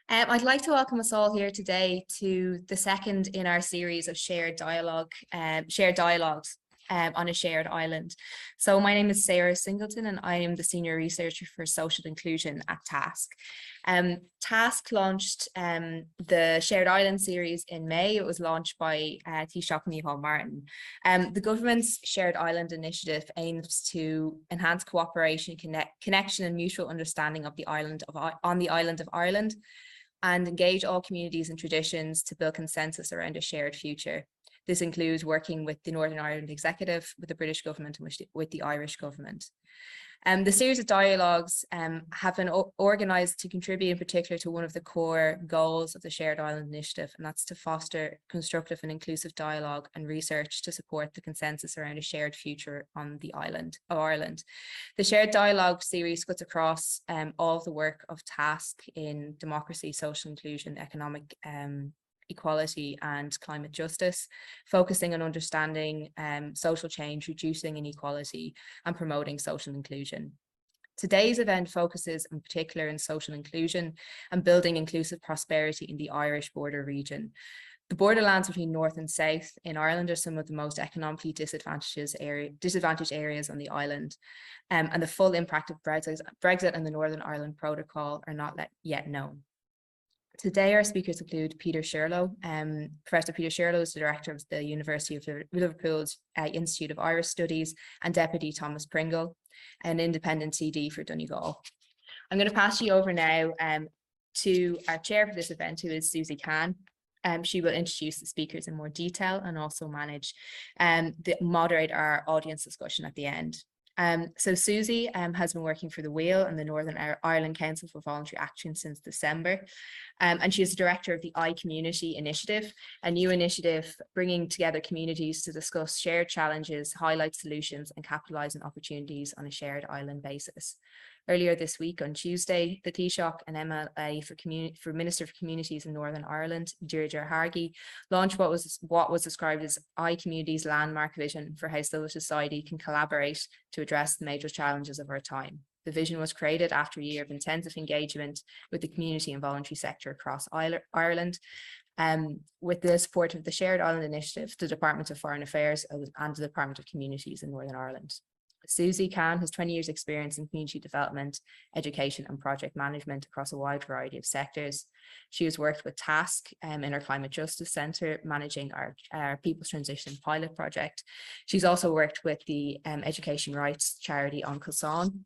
I'd like to welcome us all here today to the second in our series of shared dialogues on a shared island. So my name is Sara Singleton and I am the Senior Researcher for Social Inclusion at TASC. TASC launched the Shared Island series in May. It was launched by Taoiseach Micheál Martin. The government's Shared Island initiative aims to enhance cooperation, connection and mutual understanding of on the island of Ireland, and engage all communities and traditions to build consensus around a shared future. This includes working with the Northern Ireland Executive, with the British government and with the Irish government. The series of dialogues have been organised to contribute in particular to one of the core goals of the Shared Island Initiative, and that's to foster constructive and inclusive dialogue and research to support the consensus around a shared future on the island of Ireland. The Shared Dialogue series cuts across all of the work of TASC in democracy, social inclusion, economic equality and climate justice, focusing on understanding social change, reducing inequality and promoting social inclusion. Today's event focuses in particular on social inclusion and building inclusive prosperity in the Irish border region. The borderlands between North and South in Ireland are some of the most economically disadvantaged areas on the island, and the full impact of Brexit and the Northern Ireland Protocol are not yet known. Today, our speakers include Peter Shirlow. Professor Peter Shirlow is the Director of the University of Liverpool's Institute of Irish Studies, and Deputy Thomas Pringle, an independent TD for Donegal. I'm going to pass you over now to our chair for this event, who is Suzie Cahn. She will introduce the speakers in more detail and also moderate our audience discussion at the end. So Suzie has been working for the Wheel and the Northern Ireland Council for Voluntary Action since December, and she is the director of the iCommunity initiative, a new initiative bringing together communities to discuss shared challenges, highlight solutions and capitalise on opportunities on a shared island basis. Earlier this week on Tuesday, the Taoiseach and MLA for Minister for Communities in Northern Ireland, Deirdre Hargey, launched what was described as iCommunity's landmark vision for how civil society can collaborate to address the major challenges of our time. The vision was created after a year of intensive engagement with the community and voluntary sector across Ireland, with the support of the Shared Island Initiative, the Department of Foreign Affairs and the Department of Communities in Northern Ireland. Suzie Cahn has 20 years experience in community development, education and project management across a wide variety of sectors. She has worked with TASC in our Climate Justice Centre, managing our People's Transition Pilot Project. She's also worked with the education rights charity On Kilsan.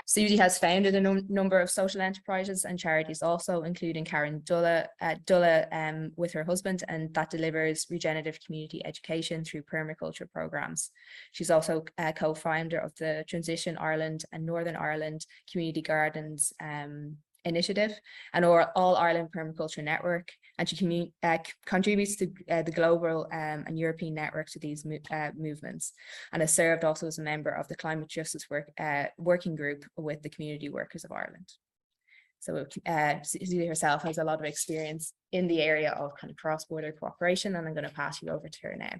Suzie has founded a number of social enterprises and charities also, including Karen Dulla with her husband, and that delivers regenerative community education through permaculture programs. She's also a co-founder of the Transition Ireland and Northern Ireland Community Gardens initiative and All Ireland Permaculture Network, and she contributes to the global and European network to these movements, and has served also as a member of the Climate Justice Working Group with the Community Workers of Ireland. So Suzie herself has a lot of experience in the area of kind of cross-border cooperation, and I'm going to pass you over to her now.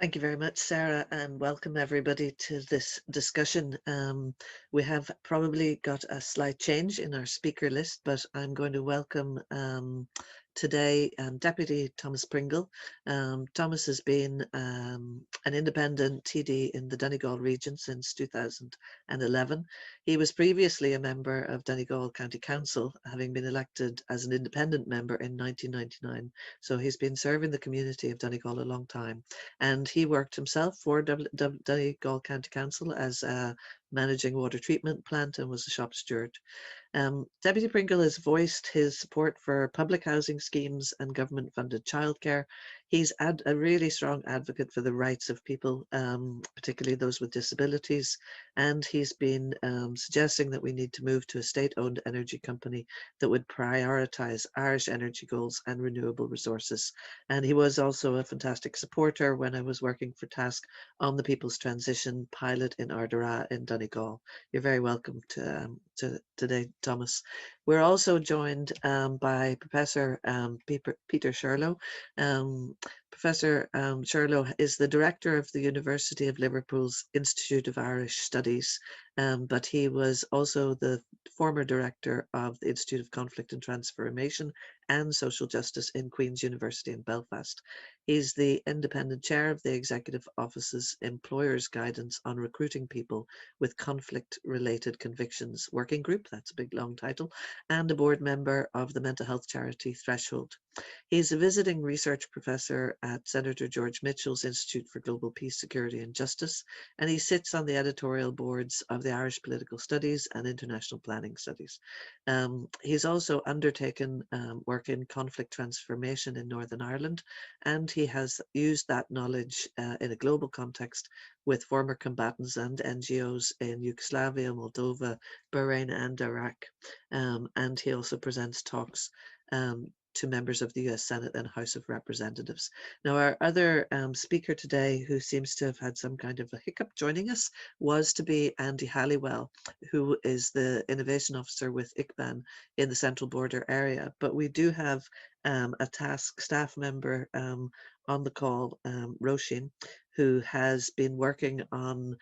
Thank you very much, Sarah, and welcome everybody to this discussion. We have probably got a slight change in our speaker list, but I'm going to welcome today Deputy Thomas Pringle. Thomas has been an independent TD in the Donegal region since 2011. He was previously a member of Donegal County Council, having been elected as an independent member in 1999. So he's been serving the community of Donegal a long time. And he worked himself for Donegal County Council as a managing water treatment plant and was a shop steward. Deputy Pringle has voiced his support for public housing schemes and government-funded childcare. He's a really strong advocate for the rights of people, particularly those with disabilities, and he's been suggesting that we need to move to a state-owned energy company that would prioritise Irish energy goals and renewable resources. And he was also a fantastic supporter when I was working for TASC on the People's Transition pilot in Ardara in Donegal. You're very welcome to today, Thomas. We're also joined by Professor Peter Shirlow. Professor Shirlow is the director of the University of Liverpool's Institute of Irish Studies, but he was also the former director of the Institute of Conflict and Transformation and Social Justice in Queen's University in Belfast. He's the independent chair of the Executive Office's Employers Guidance on Recruiting People with Conflict-Related Convictions Working Group, that's a big long title, and a board member of the mental health charity Threshold. He's a visiting research professor at Senator George Mitchell's Institute for Global Peace, Security and Justice, and he sits on the editorial boards of the Irish Political Studies and International Planning Studies. He's also undertaken work in conflict transformation in Northern Ireland, and he has used that knowledge in a global context with former combatants and NGOs in Yugoslavia, Moldova, Bahrain and Iraq. And he also presents talks to members of the US Senate and House of Representatives. Now, our other speaker today, who seems to have had some kind of a hiccup joining us, was to be Andy Hallewell, who is the Innovation Officer with ICBAN in the Central Border area. But we do have a TASC staff member on the call, Roisin, who has been working on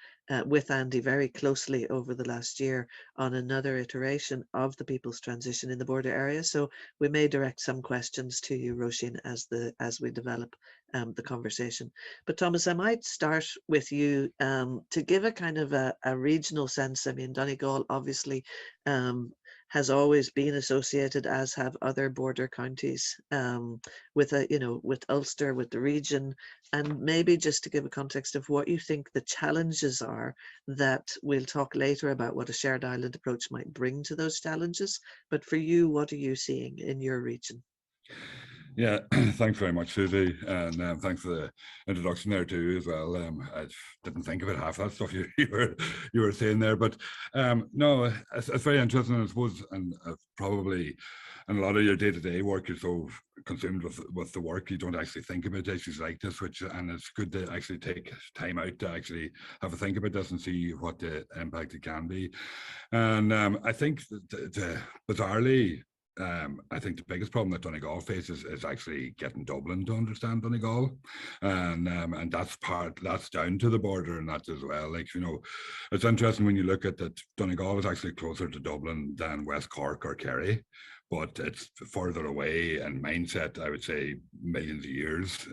with Andy very closely over the last year on another iteration of the People's Transition in the border area. So we may direct some questions to you, Roisin, as we develop the conversation. But Thomas, I might start with you to give a kind of a regional sense. I mean, Donegal obviously has always been associated, as have other border counties, with with Ulster, with the region, and maybe just to give a context of what you think the challenges are, that we'll talk later about what a shared island approach might bring to those challenges. But for you, what are you seeing in your region? Yeah, thanks very much, Suzie, and thanks for the introduction there too as well. I didn't think of it, half that stuff you were saying there, but no, it's very interesting, I suppose, and probably in a lot of your day-to-day work, you're so consumed with the work, you don't actually think about issues like this, and it's good to actually take time out to actually have a think about this and see what the impact it can be. And I think bizarrely, I think the biggest problem that Donegal faces is actually getting Dublin to understand Donegal, and that's down to the border and that as well. Like, it's interesting when you look at that. Donegal is actually closer to Dublin than West Cork or Kerry, but it's further away in mindset, I would say, millions of years,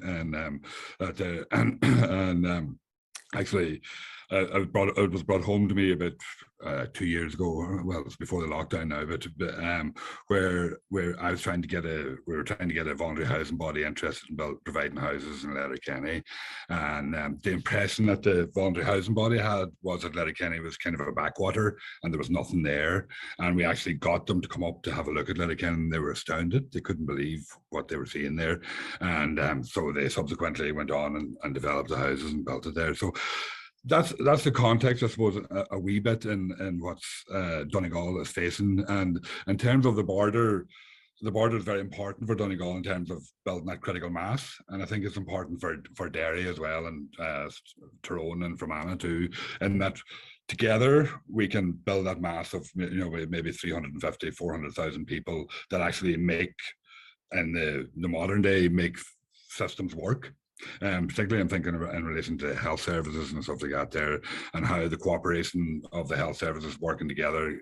actually, it was brought home to me about 2 years ago. Well, it was before the lockdown now, but where I was trying to get we were trying to get a voluntary housing body interested in providing houses in Letterkenny, and the impression that the voluntary housing body had was that Letterkenny was kind of a backwater and there was nothing there. And we actually got them to come up to have a look at Letterkenny, and they were astounded. They couldn't believe what they were seeing there, and so they subsequently went on and developed the houses and built it there. So that's the context, I suppose, a wee bit in what's Donegal is facing. And in terms of the border is very important for Donegal in terms of building that critical mass. And I think it's important for Derry as well, and Tyrone and Fermanagh too, and that together we can build that mass of maybe 350, 400,000 people that actually make, in the modern day, make systems work. Particularly I'm thinking in relation to health services and stuff like that there, and how the cooperation of the health services working together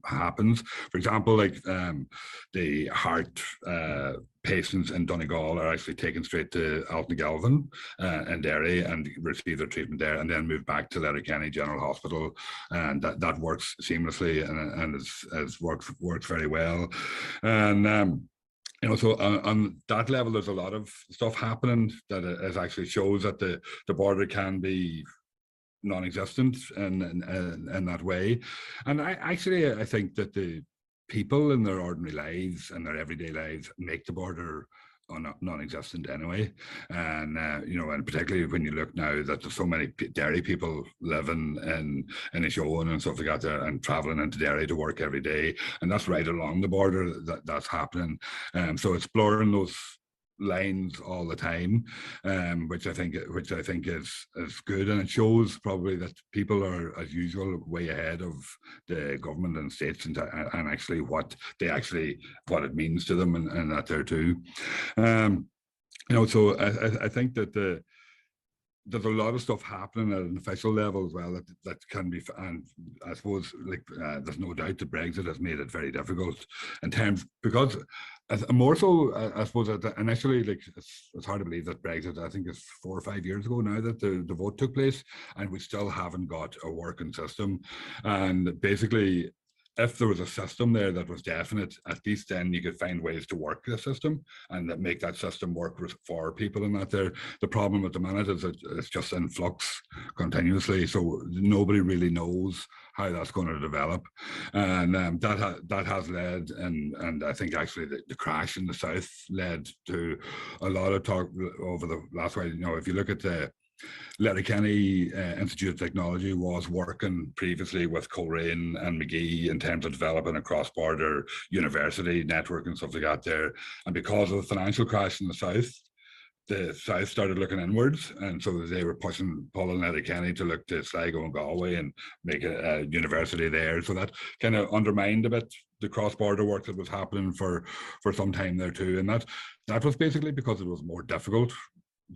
happens. For example, like the heart patients in Donegal are actually taken straight to Altnagelvin in Derry and receive their treatment there, and then move back to Letterkenny General Hospital, and that works seamlessly and it works very well. And so on that level, there's a lot of stuff happening that is actually shows that the border can be non-existent in that way. And I think that the people in their ordinary lives and their everyday lives make the border non-existent anyway. And and particularly when you look now that there's so many Derry people living in Ishowen and stuff like that there, and traveling into Derry to work every day, and that's right along the border that's happening. So it's blurring those lines all the time, which I think is good, and it shows probably that people are, as usual, way ahead of the government and states, and actually what it means to them, and that there too. So I think that there's a lot of stuff happening at an official level as well that can be, and I suppose like there's no doubt that Brexit has made it very difficult in terms, because more so I suppose that initially, like it's hard to believe that Brexit, I think it's 4 or 5 years ago now that the vote took place, and we still haven't got a working system. And basically, if there was a system there that was definite, at least then you could find ways to work the system and that make that system work for people. And that there, the problem at the minute is that it's just in flux continuously, so nobody really knows how that's going to develop. And that has led, and I think actually the crash in the south led to a lot of talk over the last while. If you look at the Letterkenny Institute of Technology was working previously with Coleraine and McGee in terms of developing a cross-border university network and stuff like that there. And because of the financial crash in the South started looking inwards, and so they were pulling Letterkenny to look to Sligo and Galway and make a university there. So that kind of undermined a bit the cross-border work that was happening for some time there too. And that was basically because it was more difficult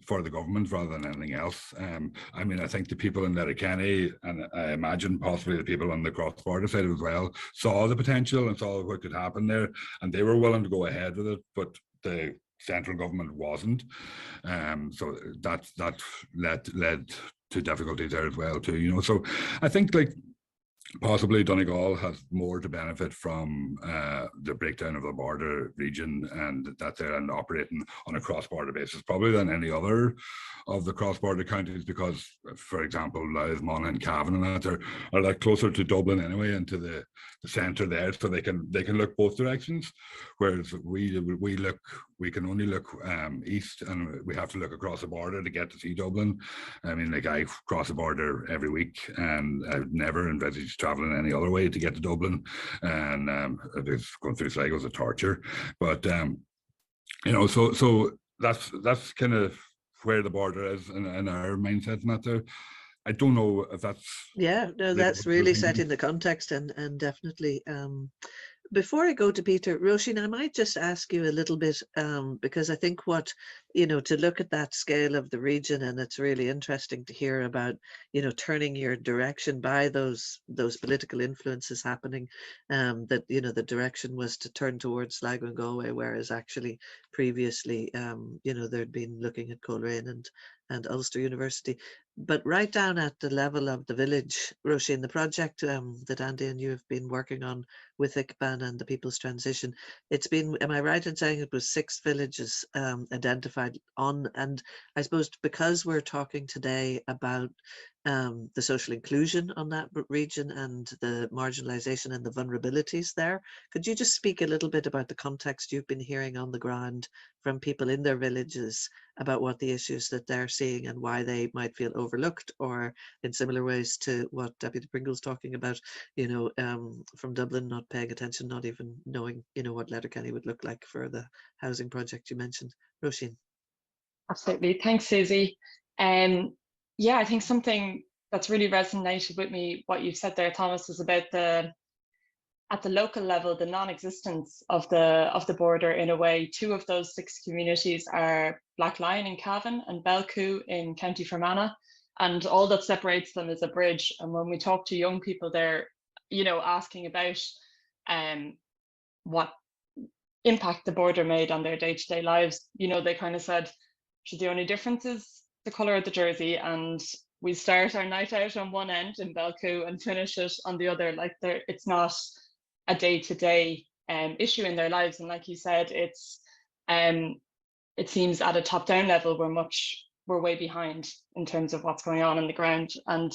for the government rather than anything else. I mean, I think the people in Letterkenny, and I imagine possibly the people on the cross-border side as well, saw the potential and saw what could happen there, and they were willing to go ahead with it, but the central government wasn't. So that led to difficulties there as well too. So I think like possibly Donegal has more to benefit from the breakdown of the border region and that they're operating on a cross-border basis, probably than any other of the cross-border counties, because, for example, Louth, Monaghan, and Cavan and that are like closer to Dublin anyway, and to the centre there, so they can look both directions. Whereas we can only look east, and we have to look across the border to get to see Dublin. I mean, like, I cross the border every week, and I've never envisaged traveling any other way to get to Dublin, and going through Sligo is a torture. But so that's kind of where the border is in our mindset and that there. I don't know if that's... Yeah, no, that's really setting the context, and definitely. Before I go to Peter, Roisin, I might just ask you a little bit, because I think to look at that scale of the region, and it's really interesting to hear about, turning your direction by those political influences happening, that, the direction was to turn towards Sligo and Galway, whereas actually previously, they'd been looking at Coleraine and Ulster University. But right down at the level of the village, Roisin, the project that Andy and you have been working on with ICBAN and the People's Transition, it's been, am I right in saying it was 6 villages identified on, and I suppose because we're talking today about the social inclusion on that region and the marginalisation and the vulnerabilities there, could you just speak a little bit about the context you've been hearing on the ground from people in their villages about what the issues that they're seeing and why they might feel overlooked, or in similar ways to what Deputy Pringle's talking about, from Dublin not paying attention, not even knowing, what Letterkenny would look like for the housing project you mentioned. Roisin. Absolutely. Thanks, Suzie. Yeah, I think something that's really resonated with me, what you've said there, Thomas, is about at the local level, the non-existence of the border in a way. 2 of those 6 communities are Black Lion in Cavan and Belcoo in County Fermanagh, and all that separates them is a bridge. And when we talk to young people there, asking about what impact the border made on their day-to-day lives, they kind of said, the only difference is the colour of the jersey, and we start our night out on one end in Belcoo and finish it on the other. Like, it's not a day-to-day issue in their lives. And like you said, it seems at a top-down level we're way behind in terms of what's going on the ground. And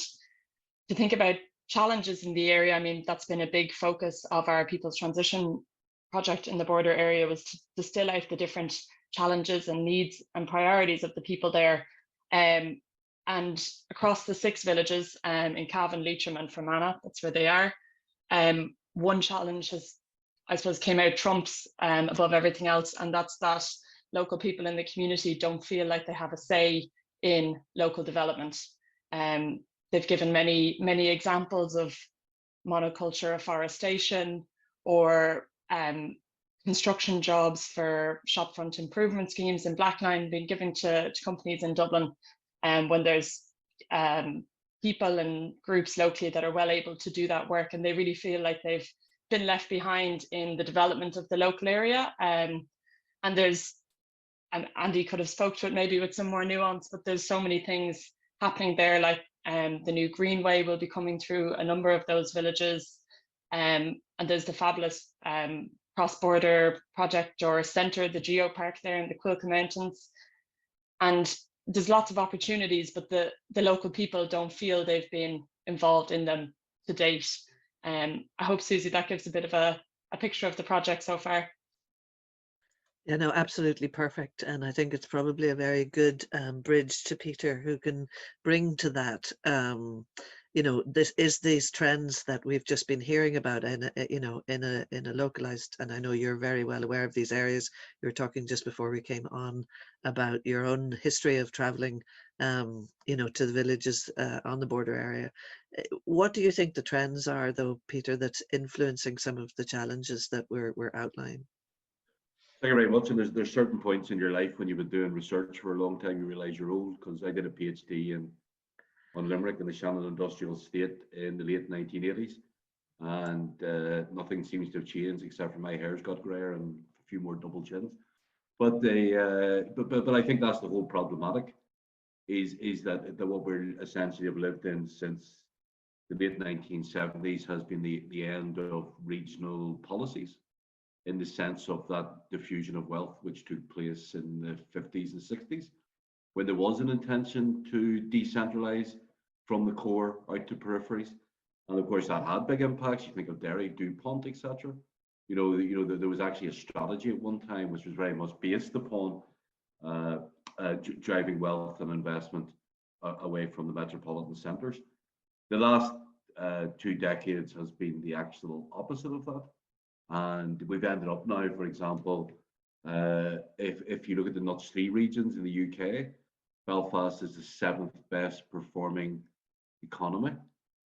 to think about challenges in the area, I mean, that's been a big focus of our People's Transition project in the border area, was to distill out the different challenges and needs and priorities of the people there. And across the 6 villages in Cavan, Leitrim and Fermanagh, that's where they are. One challenge has, I suppose, came out trumps above everything else, and that's that local people in the community don't feel like they have a say in local development. They've given many examples of monoculture, afforestation, or construction jobs for shopfront improvement schemes in Blackline being given to companies in Dublin, when there's people and groups locally that are well able to do that work, and they really feel like they've been left behind in the development of the local area. And there's, and Andy could have spoke to it maybe with some more nuance, but there's so many things happening there, like the new Greenway will be coming through a number of those villages, and there's the fabulous cross-border project or centre, the Geopark there in the Quilca Mountains. And there's lots of opportunities, but the local people don't feel they've been involved in them to date. I hope, Suzie, that gives a bit of a picture of the project so far. Yeah, no, absolutely perfect. And I think it's probably a very good bridge to Peter, who can bring to that, you know, these trends that we've just been hearing about in a localized, and I know you're very well aware of these areas. You were talking just before we came on about your own history of traveling, you know, to the villages on the border area. What do you think the trends are, though, Peter, that's influencing some of the challenges that we're outlining? Thank you very much. And there's certain points in your life when you've been doing research for a long time, you realize you're old, because I did a PhD on Limerick in the Shannon Industrial Estate in the late 1980s. And nothing seems to have changed except for my hair's got grayer and a few more double chins. But I think that's the whole problematic, is that what we're essentially have lived in since the late 1970s has been the end of regional policies, in the sense of that diffusion of wealth which took place in the 50s and 60s, when there was an intention to decentralize from the core out to peripheries. And of course that had big impacts. You think of Derry, DuPont, etc. You know, there was actually a strategy at one time which was very much based upon driving wealth and investment away from the metropolitan centres. The last 2 decades has been the actual opposite of that. And we've ended up now, for example, if you look at the Nuts 3 regions in the UK, Belfast is the 7th best performing economy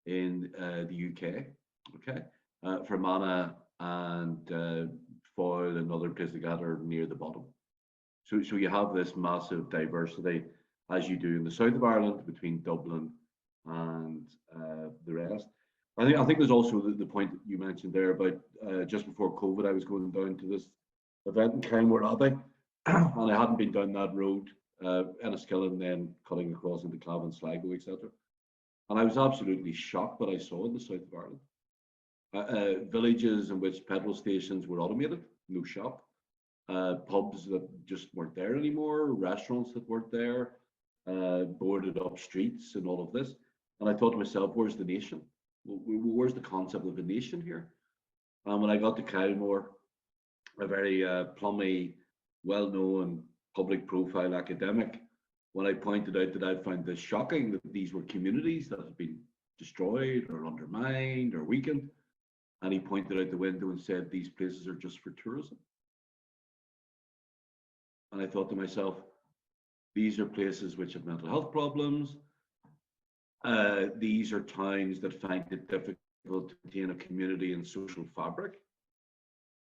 in the UK. Okay, Fermanagh and Foyle and other places like that are near the bottom. So you have this massive diversity, as you do in the south of Ireland, between Dublin and the rest. I think there's also the point that you mentioned there about just before COVID, I was going down to this event in Carnmore Abbey, and I hadn't been down that road, Enniskillen, then cutting across into Cavan, Sligo, etc. And I was absolutely shocked what I saw in the south of Ireland. Villages in which petrol stations were automated, no shop, pubs that just weren't there anymore, restaurants that weren't there, boarded up streets and all of this. And I thought to myself, where's the nation? Where's the concept of a nation here? And when I got to Kylemore, a very plummy, well-known public profile academic, when I pointed out that I found this shocking, that these were communities that had been destroyed or undermined or weakened, and he pointed out the window and said, these places are just for tourism. And I thought to myself, these are places which have mental health problems. These are towns that find it difficult to maintain a community and social fabric.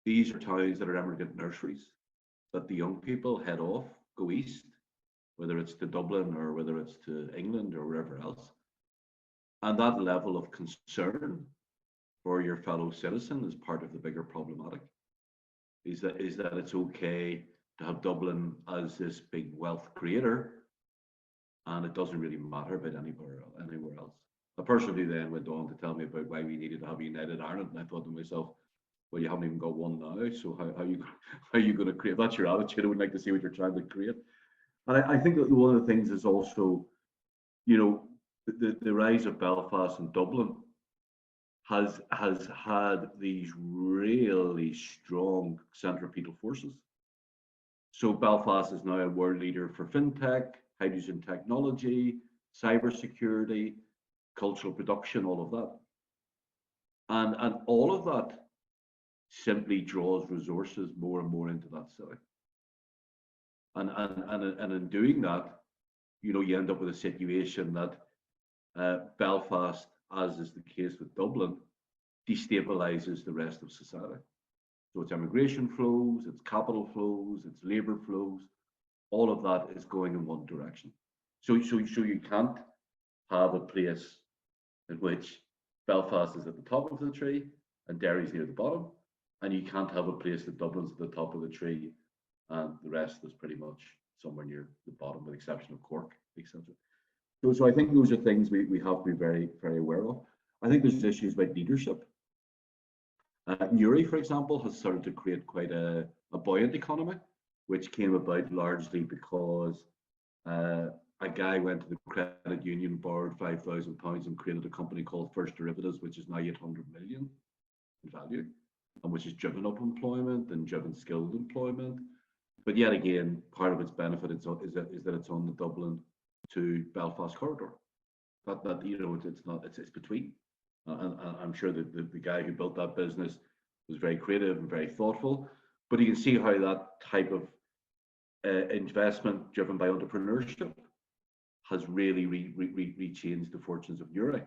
These are towns that are emigrant nurseries, that the young people head off, go east, whether it's to Dublin or whether it's to England or wherever else. And that level of concern for your fellow citizen is part of the bigger problematic, is that it's okay to have Dublin as this big wealth creator, and it doesn't really matter about anywhere else. I personally then went on to tell me about why we needed to have a United Ireland, and I thought to myself, well, you haven't even got one now, so how are you going to create? That's your attitude. I would like to see what you're trying to create. And I think that one of the things is also, you know, the rise of Belfast and Dublin has had these really strong centripetal forces. So Belfast is now a world leader for fintech, hydrogen technology, cybersecurity, cultural production, all of that. And all of that simply draws resources more and more into that city. And in doing that, you know, you end up with a situation that Belfast, as is the case with Dublin, destabilizes the rest of society. So it's immigration flows, it's capital flows, it's labour flows. All of that is going in one direction. So you can't have a place in which Belfast is at the top of the tree and Derry's near the bottom, and you can't have a place that Dublin's at the top of the tree and the rest is pretty much somewhere near the bottom, with the exception of Cork, etc. So I think those are things we have to be very, very aware of. I think there's issues about leadership. Newry, for example, has started to create quite a buoyant economy, which came about largely because a guy went to the credit union, borrowed £5,000 and created a company called First Derivatives, which is now 800 million in value, and which has driven up employment and driven skilled employment. But yet again, part of its benefit is that it's on the Dublin to Belfast corridor. That you know, it's between. And I'm sure that the guy who built that business was very creative and very thoughtful. But you can see how that type of investment driven by entrepreneurship has really changed the fortunes of Newry.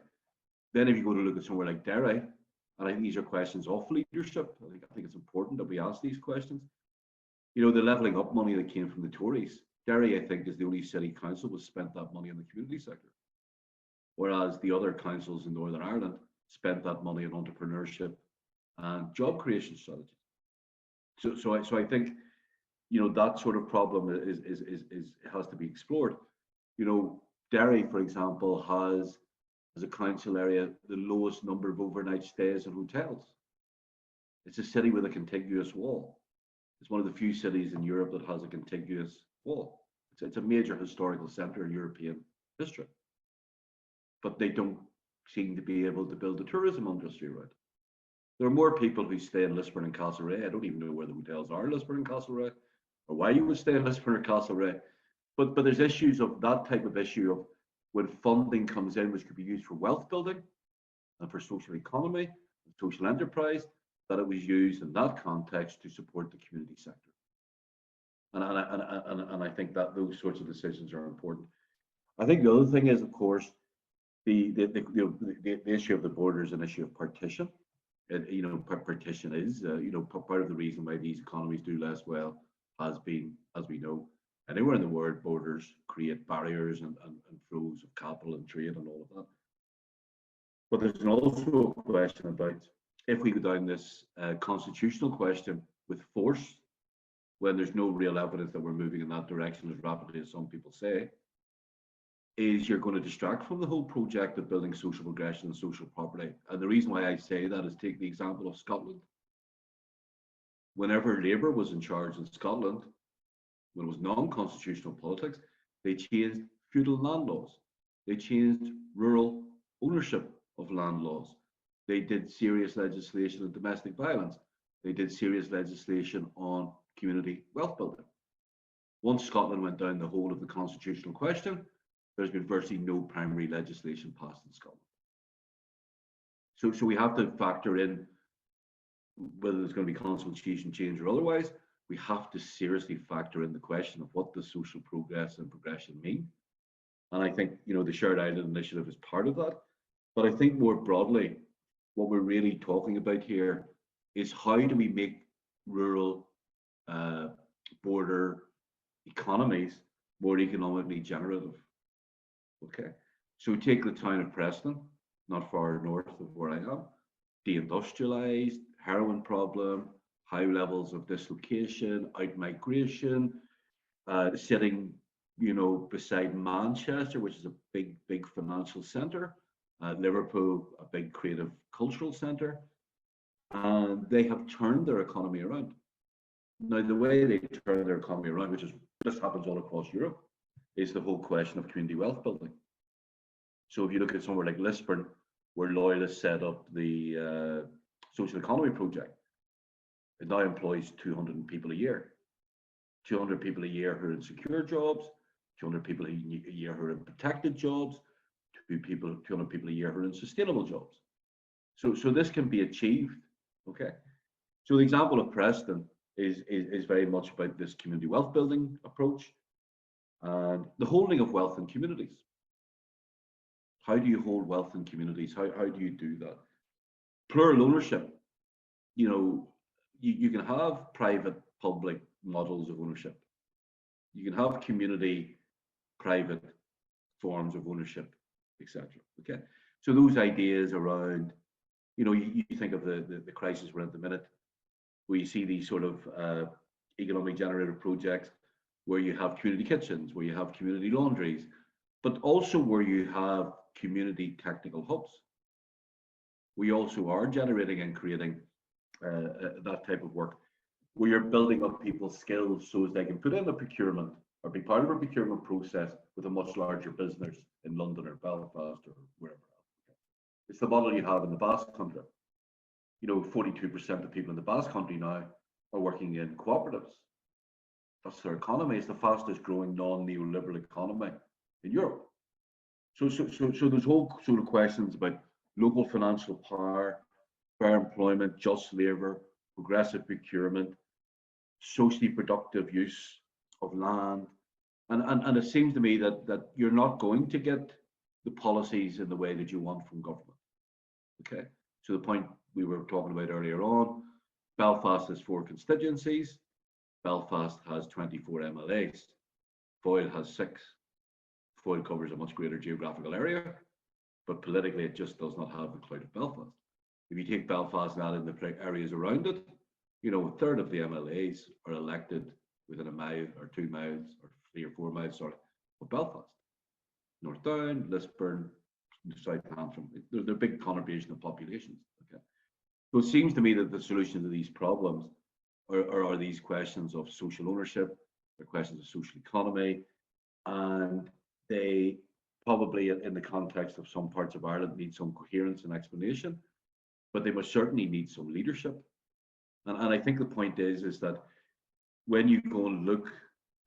Then if you go to look at somewhere like Derry, and I think these are questions of leadership, I think it's important that we ask these questions. You know, the levelling up money that came from the Tories, Derry, I think, is the only city council that spent that money in the community sector. Whereas the other councils in Northern Ireland spent that money on entrepreneurship and job creation strategies. So I think, you know, that sort of problem has to be explored. You know, Derry, for example, has, as a council area, the lowest number of overnight stays in hotels. It's a city with a contiguous wall. It's one of the few cities in Europe that has a contiguous wall. It's a major historical centre in European history. But they don't seem to be able to build a tourism industry around it. There are more people who stay in Lisburn and Castlereagh. I don't even know where the hotels are in Lisburn and Castlereagh, or why you would stay in Lisburn or Castlereagh. But there's issues of that type of issue of when funding comes in, which could be used for wealth building and for social economy and social enterprise, that it was used in that context to support the community sector. And I think that those sorts of decisions are important. I think the other thing is, of course, the issue of the border is an issue of partition. You know, partition is, you know, part of the reason why these economies do less well has been, as we know, anywhere in the world, borders create barriers and flows of capital and trade and all of that. But there's also a question about, if we go down this constitutional question with force, when there's no real evidence that we're moving in that direction as rapidly as some people say, is you're going to distract from the whole project of building social progression and social property. And the reason why I say that is, take the example of Scotland. Whenever Labour was in charge in Scotland, when it was non-constitutional politics, they changed feudal land laws. They changed rural ownership of land laws. They did serious legislation on domestic violence. They did serious legislation on community wealth building. Once Scotland went down the whole of the constitutional question, there's been virtually no primary legislation passed in Scotland. So we have to factor in, whether there's going to be constitution change or otherwise, we have to seriously factor in the question of what does social progress and progression mean. And I think, you know, the Shared Island Initiative is part of that. But I think more broadly, what we're really talking about here is, how do we make rural border economies more economically generative? Okay, so take the town of Preston, not far north of where I am, deindustrialized, heroin problem, high levels of dislocation, out-migration, sitting, you know, beside Manchester, which is a big financial centre, Liverpool, a big creative cultural centre, and they have turned their economy around. Now, the way they turn their economy around, which is just happens all across Europe, is the whole question of community wealth building. So if you look at somewhere like Lisburn, where Loyalists set up the social economy project, it now employs 200 people a year. 200 people a year who are in secure jobs, 200 people a year who are in protected jobs, 200 people a year who are in sustainable jobs. So this can be achieved, okay? So the example of Preston is very much about this community wealth building approach and the holding of wealth in communities. How do you hold wealth in communities? How do you do that? Plural ownership, you know, you can have private public models of ownership. You can have community private forms of ownership, etc. Okay, so those ideas around, you know, you think of the crisis we're in at the minute, where you see these sort of economic generator projects where you have community kitchens, where you have community laundries, but also where you have community technical hubs. We also are generating and creating that type of work, where you're building up people's skills so as they can put in a procurement or be part of a procurement process with a much larger business in London or Belfast or wherever else. It's the model you have in the Basque Country. You know, 42% of people in the Basque Country now are working in cooperatives. That's their economy. It's the fastest growing non-neoliberal economy in Europe. So there's whole sort of questions about local financial power, fair employment, just labour, progressive procurement, socially productive use of land. And it seems to me that you're not going to get the policies in the way that you want from government. Okay, to the point we were talking about earlier on, Belfast has 4 constituencies. Belfast has 24 MLAs. Foyle has 6. Foyle covers a much greater geographical area, but politically it just does not have the clout of Belfast. If you take Belfast and add in the areas around it, you know, 1/3 of the MLAs are elected within a mile or 2 miles or 3 or 4 miles, sorry, of Belfast. North Down, Lisburn, Southampton, they're big conurbation of populations. Okay, so it seems to me that the solution to these problems are these questions of social ownership, the questions of social economy, and they probably, in the context of some parts of Ireland, need some coherence and explanation, but they must certainly need some leadership. And I think the point is that when you go and look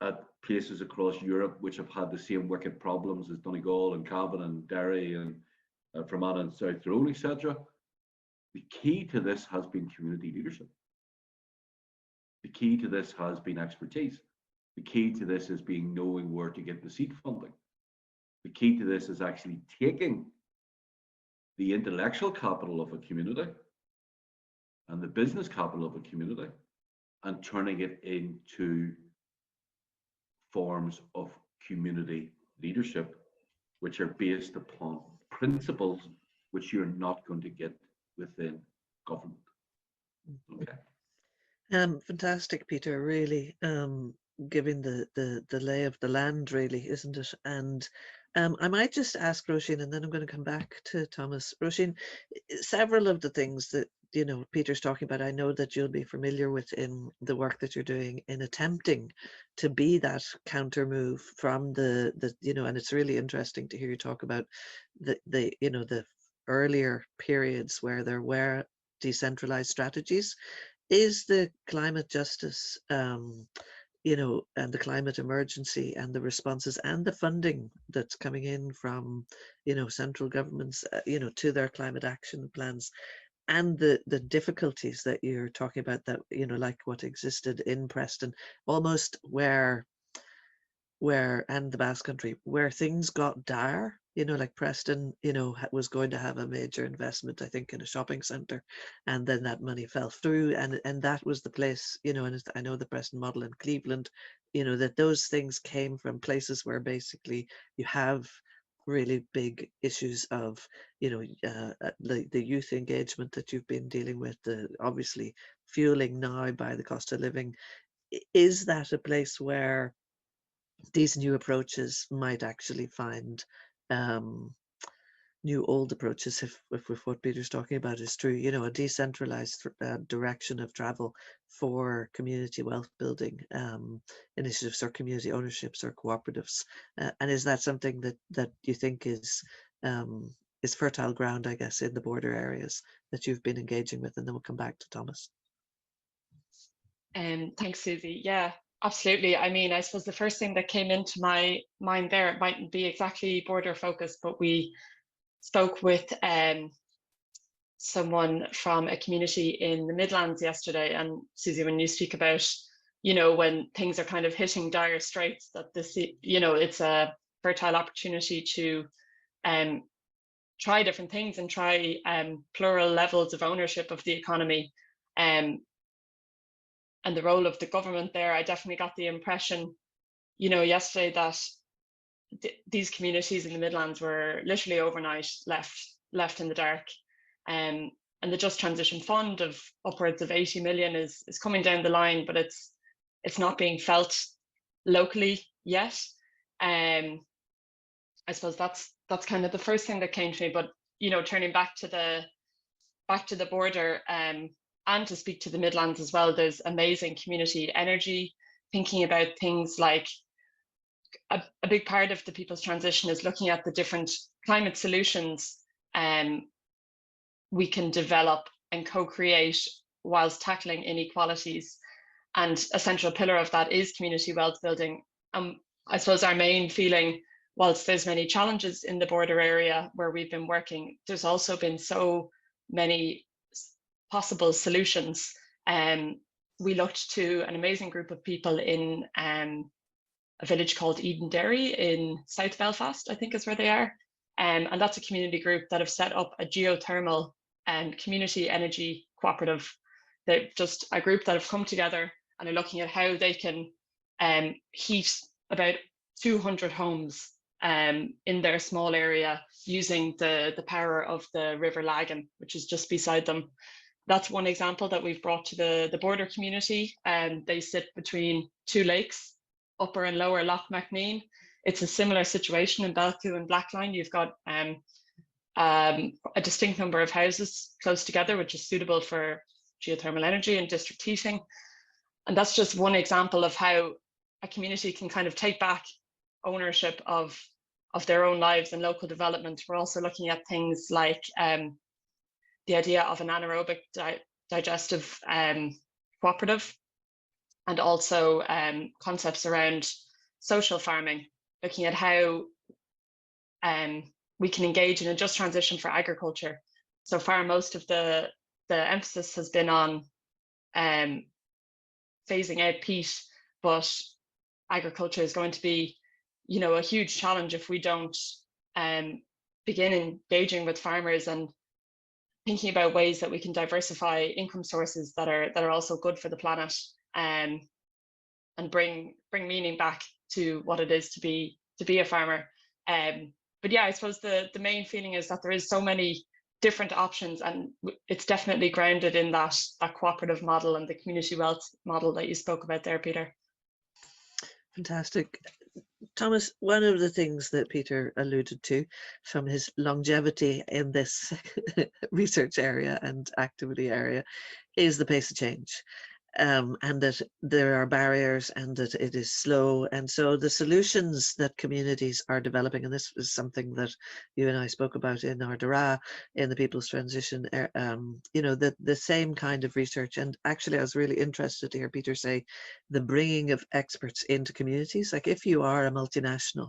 at places across Europe which have had the same wicked problems as Donegal and Cavan and Derry and Fermanagh and South Tyrone, etc., the key to this has been community leadership. The key to this has been expertise. The key to this is being knowing where to get the seed funding. The key to this is actually taking the intellectual capital of a community and the business capital of a community and turning it into forms of community leadership, which are based upon principles which you're not going to get within government. Okay. Fantastic, Peter, really giving the lay of the land, really, isn't it? And I might just ask Roisin, and then I'm going to come back to Thomas. Roisin, several of the things that, you know, Peter's talking about, I know that you'll be familiar with in the work that you're doing in attempting to be that counter move from the you know, and it's really interesting to hear you talk about the you know, the earlier periods where there were decentralized strategies. Is the climate justice, you know, and the climate emergency and the responses and the funding that's coming in from, you know, central governments, you know, to their climate action plans, and the difficulties that you're talking about, that, you know, like what existed in Preston, almost where and the Basque Country, where things got dire, you know, like Preston, you know, was going to have a major investment, I think, in a shopping centre, and then that money fell through, and that was the place, you know, and I know the Preston model in Cleveland, you know, that those things came from places where basically you have really big issues of, you know, the youth engagement that you've been dealing with, the obviously fueling now by the cost of living. Is that a place where these new approaches might actually find new old approaches, if what Peter's talking about is true, you know, a decentralized direction of travel for community wealth building initiatives or community ownerships or cooperatives, and is that something that you think is fertile ground, I guess, in the border areas that you've been engaging with? And then we'll come back to Thomas. Thanks, Suzie. Yeah, absolutely. I mean, I suppose the first thing that came into my mind there, it mightn't be exactly border focused, but we spoke with someone from a community in the Midlands yesterday. And Suzie, when you speak about, you know, when things are kind of hitting dire straits, that this, you know, it's a fertile opportunity to try different things and try plural levels of ownership of the economy. the role of the government there, I definitely got the impression, you know, yesterday that these communities in the Midlands were literally overnight left in the dark. And the Just Transition Fund of upwards of 80 million is coming down the line, but it's not being felt locally yet. I suppose that's kind of the first thing that came to me. But you know, turning back to the border, and to speak to the Midlands as well, there's amazing community energy, thinking about things like a big part of the People's Transition is looking at the different climate solutions we can develop and co-create whilst tackling inequalities. And a central pillar of that is community wealth building. I suppose our main feeling, whilst there's many challenges in the border area where we've been working, there's also been so many possible solutions. We looked to an amazing group of people in a village called Eden Derry in South Belfast, I think is where they are. And that's a community group that have set up a geothermal and community energy cooperative. They're just a group that have come together and are looking at how they can heat about 200 homes in their small area using the power of the River Lagan, which is just beside them. That's one example that we've brought to the border community, and they sit between two lakes, Upper and Lower Loch Macnean. It's a similar situation in Belcoo and Blackline. You've got a distinct number of houses close together, which is suitable for geothermal energy and district heating. And that's just one example of how a community can kind of take back ownership of their own lives and local development. We're also looking at things like the idea of an anaerobic digestive cooperative, and also concepts around social farming, looking at how we can engage in a just transition for agriculture. So far, most of the emphasis has been on phasing out peat, but agriculture is going to be, you know, a huge challenge if we don't begin engaging with farmers and thinking about ways that we can diversify income sources that are also good for the planet, and bring meaning back to what it is to be a farmer. But yeah, I suppose the main feeling is that there is so many different options, and it's definitely grounded in that cooperative model and the community wealth model that you spoke about there, Peter. Fantastic. Thomas, one of the things that Peter alluded to from his longevity in this research area and activity area is the pace of change. And that there are barriers and that it is slow. And so the solutions that communities are developing, and this is something that you and I spoke about in our Dara, in the People's Transition, you know, the same kind of research. And actually, I was really interested to hear Peter say the bringing of experts into communities. Like if you are a multinational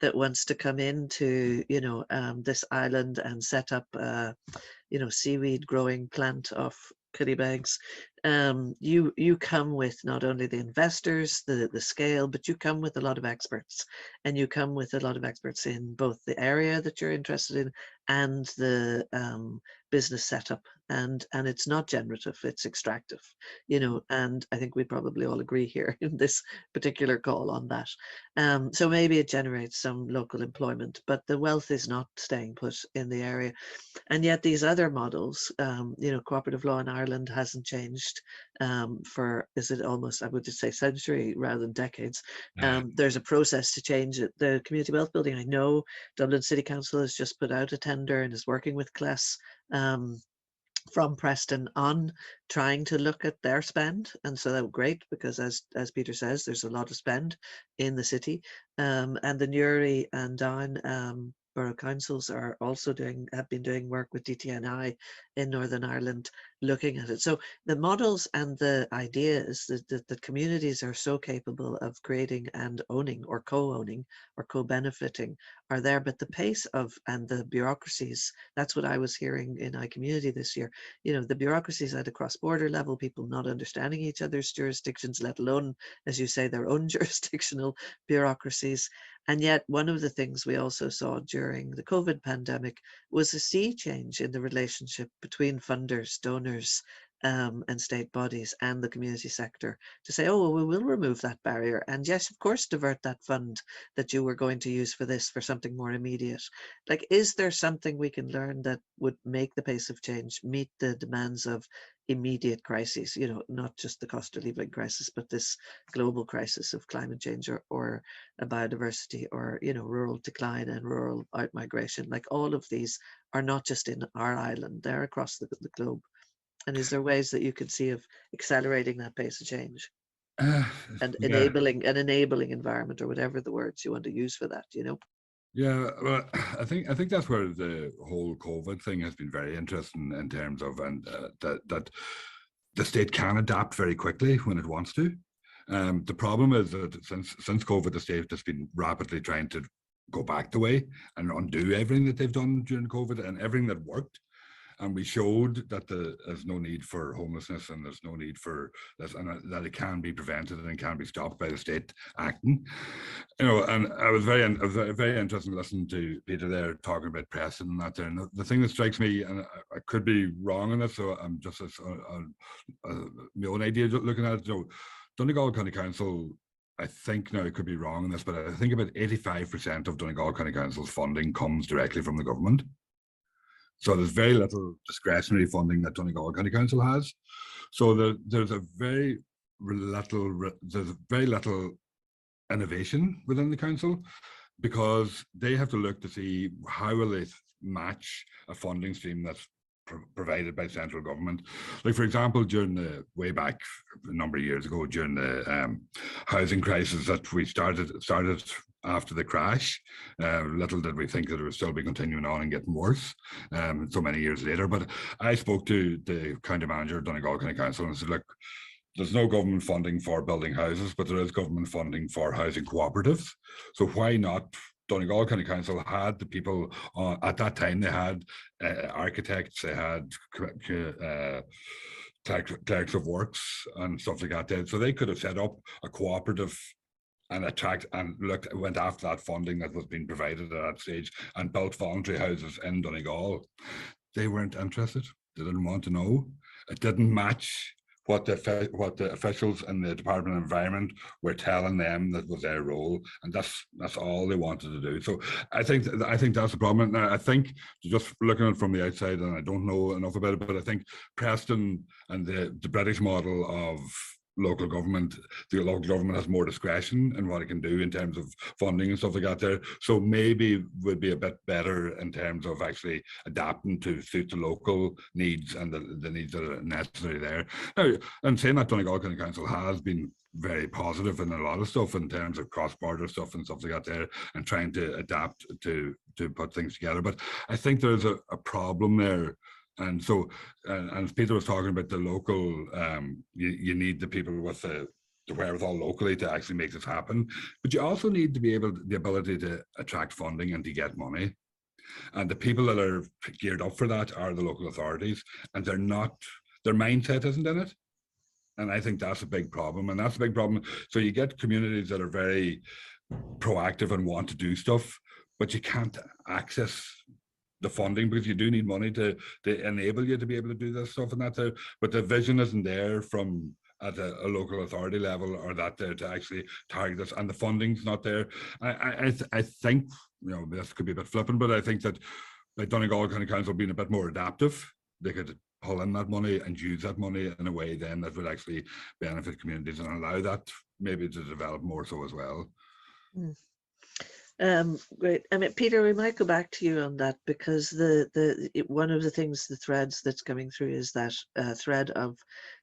that wants to come into, you know, this island and set up, you know, seaweed growing plant of Kittybags, you come with not only the investors, the scale, but you come with a lot of experts, and you come with a lot of experts in both the area that you're interested in and the business setup. And it's not generative, it's extractive, you know, and I think we probably all agree here in this particular call on that. So maybe it generates some local employment, but the wealth is not staying put in the area. And yet these other models, you know, cooperative law in Ireland hasn't changed for, is it almost, I would just say century rather than decades. There's a process to change it. The community wealth building, I know Dublin City Council has just put out a tender and is working with CLES from Preston on trying to look at their spend. And so that was great, because as Peter says, there's a lot of spend in the city. And the Newry and Down borough councils are also have been doing work with DTNI in Northern Ireland looking at it. So the models and the ideas that communities are so capable of creating and owning or co-owning or co-benefiting are there, but the pace of and the bureaucracies, that's what I was hearing in iCommunity this year, you know, the bureaucracies at a cross-border level, people not understanding each other's jurisdictions, let alone, as you say, their own jurisdictional bureaucracies. And yet one of the things we also saw during the COVID pandemic was a sea change in the relationship between funders, donors, and state bodies and the community sector to say, oh, well, we will remove that barrier. And yes, of course, divert that fund that you were going to use for this for something more immediate. Like, is there something we can learn that would make the pace of change meet the demands of immediate crises, you know, not just the cost of living crisis, but this global crisis of climate change or biodiversity, or, you know, rural decline and rural outmigration? Like, all of these are not just in our island, they're across the globe. And is there ways that you could see of accelerating that pace of change and Yeah, an enabling environment, or whatever the words you want to use for that, you know? yeah. Well, I think that's where the whole COVID thing has been very interesting in terms of, and that the state can adapt very quickly when it wants to. The problem is that since COVID, the state has been rapidly trying to go back the way and undo everything that they've done during COVID and everything that worked. And we showed that there's no need for homelessness and there's no need for this, and that it can be prevented and can be stopped by the state acting. You know, and I was very interested in listening to Peter there talking about Preston and that there. And the thing that strikes me, and I could be wrong on this, so I'm just my own idea looking at it. So Donegal County Council, I think, now I could be wrong on this, but I think about 85% of Donegal County Council's funding comes directly from the government. So there's very little discretionary funding that Donegal County Council has. So there's very little innovation within the council, because they have to look to see how will they match a funding stream that's provided by central government. Like, for example, during the way back a number of years ago, during the housing crisis that we started after the crash, little did we think that it would still be continuing on and getting worse so many years later. But I spoke to the county manager of Donegal County Council and said, look, there's no government funding for building houses, but there is government funding for housing cooperatives. So why not? Donegal County Council had the people at that time. They had architects, they had clerks of works and stuff like that. So they could have set up a cooperative and went after that funding that was being provided at that stage and built voluntary houses in Donegal. They weren't interested. They didn't want to know. It didn't match what the officials in the Department of Environment were telling them that was their role, and that's all they wanted to do. So I think that's the problem. Now, I think, just looking at it from the outside, and I don't know enough about it, but I think Preston and the British model of local government, the local government has more discretion in what it can do in terms of funding and stuff like that there. So maybe would be a bit better in terms of actually adapting to suit the local needs and the needs that are necessary there. Now, and saying that, Donegal County Council has been very positive in a lot of stuff in terms of cross-border stuff and stuff like that there, and trying to adapt to put things together. But I think there's a problem there. And so, and Peter was talking about the local, you need the people with the wherewithal locally to actually make this happen. But you also need to be the ability to attract funding and to get money. And the people that are geared up for that are the local authorities, and they're not, their mindset isn't in it. And I think that's a big problem. And that's a big problem. So you get communities that are very proactive and want to do stuff, but you can't access the funding because you do need money to enable you to be able to do this stuff and that. But the vision isn't there from at a local authority level, or that there to actually target this, and the funding's not there. I think, you know, this could be a bit flippant, but I think that by Donegal County Council being a bit more adaptive, they could pull in that money and use that money in a way then that would actually benefit communities and allow that maybe to develop more so as well. Great. I mean, Peter, we might go back to you on that, because one of the things, the threads that's coming through is that thread of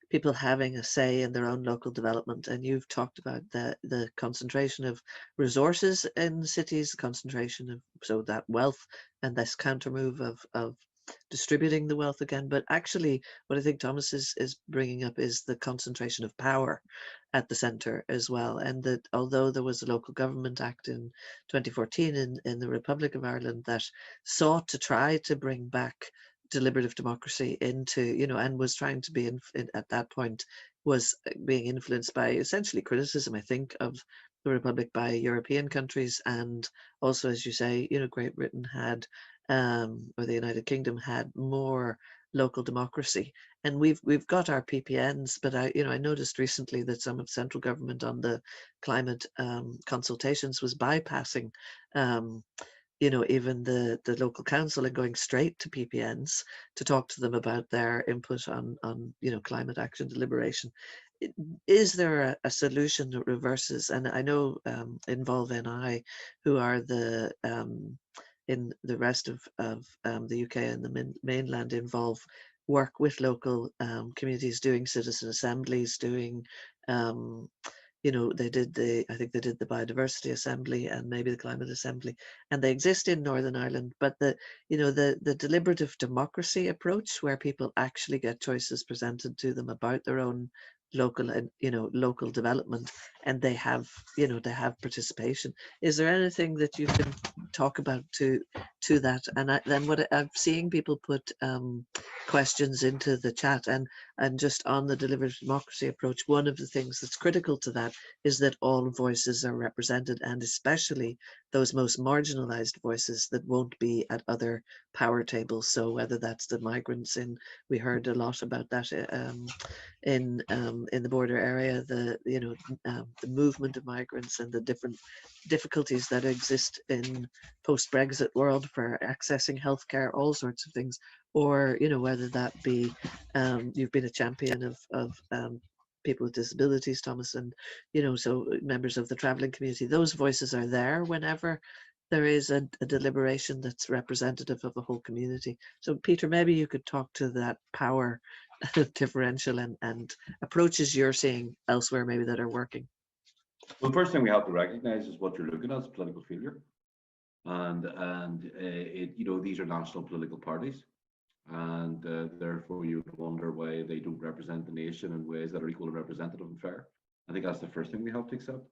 people having a say in their own local development. And you've talked about the concentration of resources in cities, concentration of, so that wealth, and this counter move of distributing the wealth again. But actually, what I think Thomas is bringing up is the concentration of power at the centre as well. And that although there was a Local Government Act in 2014 in the Republic of Ireland that sought to try to bring back deliberative democracy into, you know, and was trying to be at that point was being influenced by essentially criticism, I think, of the Republic by European countries. And also, as you say, you know, Great Britain had or the United Kingdom had more local democracy, and we've got our PPNs, but I noticed recently that some of central government on the climate consultations was bypassing even the local council and going straight to PPNs to talk to them about their input on climate action deliberation. Is there a solution that reverses? And I know Involve NI, who are the in the rest of the UK and the mainland, involve work with local communities, doing citizen assemblies, doing I think they did the biodiversity assembly and maybe the climate assembly, and they exist in Northern Ireland. But the deliberative democracy approach, where people actually get choices presented to them about their own local and local development, and they have participation. Is there anything that you can talk about to that? And then what I'm seeing people put questions into the chat, and just on the deliberative democracy approach, one of the things that's critical to that is that all voices are represented, and especially those most marginalized voices that won't be at other power tables. So whether that's the migrants we heard a lot about that in the border area, the movement of migrants and the different difficulties that exist in post-Brexit world for accessing healthcare, all sorts of things, or whether that be you've been a champion of people with disabilities, Thomas, and so members of the traveling community. Those voices are there whenever there is a deliberation that's representative of a whole community. So Peter, maybe you could talk to that power differential and approaches you're seeing elsewhere maybe that are working. Well, the first thing we have to recognize is what you're looking at is political failure, and these are national political parties, and therefore you would wonder why they don't represent the nation in ways that are equally representative and fair. I think that's the first thing we have to accept.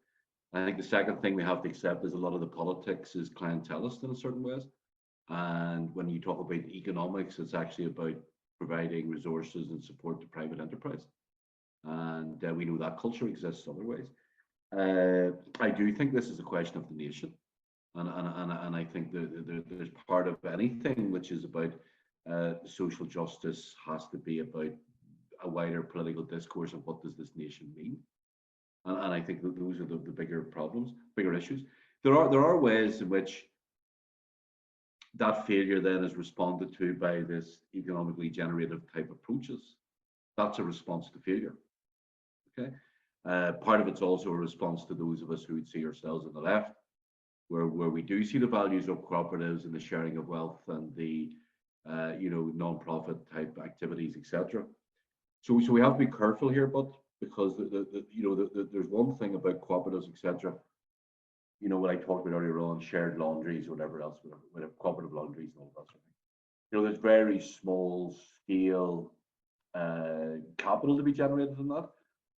I think the second thing we have to accept is a lot of the politics is clientelist in certain ways, and when you talk about economics, it's actually about providing resources and support to private enterprise, and we know that culture exists other ways. I do think this is a question of the nation, and I think that there's part of anything which is about social justice has to be about a wider political discourse of what does this nation mean, and I think that those are the bigger problems, bigger issues. There are ways in which that failure then is responded to by this economically generative type approaches. That's a response to failure. Okay. Part of it's also a response to those of us who would see ourselves on the left, where we do see the values of cooperatives and the sharing of wealth and the non-profit type activities, etc. So we have to be careful here, but because there's one thing about cooperatives, etc. What I talked about earlier on, shared laundries, whatever else, whatever cooperative laundries and all that sort of thing. There's very small scale capital to be generated in that.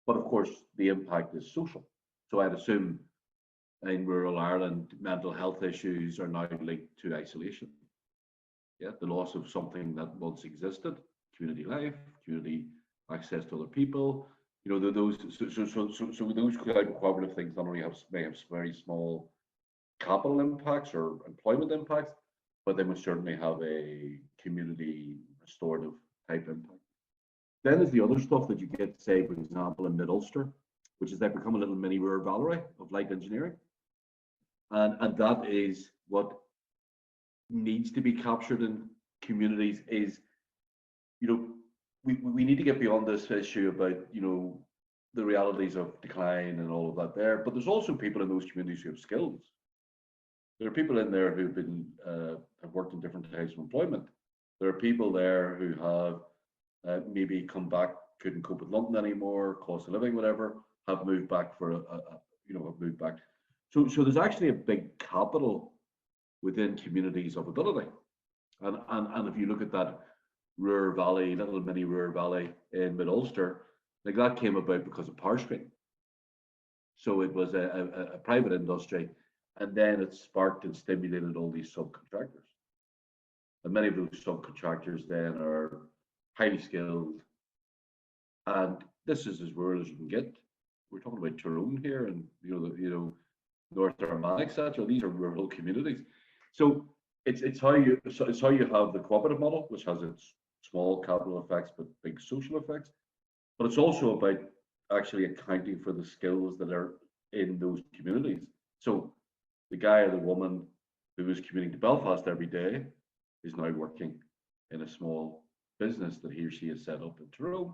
But of course, the impact is social. So I'd assume in rural Ireland, mental health issues are now linked to isolation. Yeah, the loss of something that once existed, community life, community access to other people. Those those cooperative things not only may have very small capital impacts or employment impacts, but they must certainly have a community restorative type impact. Then there's the other stuff that you get, say, for example, in Mid-Ulster, which is they become a little mini Ruhr Valerie of light engineering. And that is what needs to be captured in communities is, we need to get beyond this issue about, the realities of decline and all of that there. But there's also people in those communities who have skills. There are people in there who've been, have worked in different types of employment. There are people there who have maybe come back, couldn't cope with London anymore, cost of living, whatever, have moved back for have moved back. So there's actually a big capital within communities of ability. And if you look at that Ruhr Valley, little mini Ruhr Valley in Mid-Ulster, like that came about because of power stream. So it was a private industry, and then it sparked and stimulated all these subcontractors. And many of those subcontractors then are highly skilled. And this is as rural as you can get. We're talking about Tyrone here, and North Armagh, etc. These are rural communities. So it's how you have the cooperative model, which has its small capital effects but big social effects. But it's also about actually accounting for the skills that are in those communities. So the guy or the woman who is commuting to Belfast every day is now working in a small business that he or she has set up in Tyrone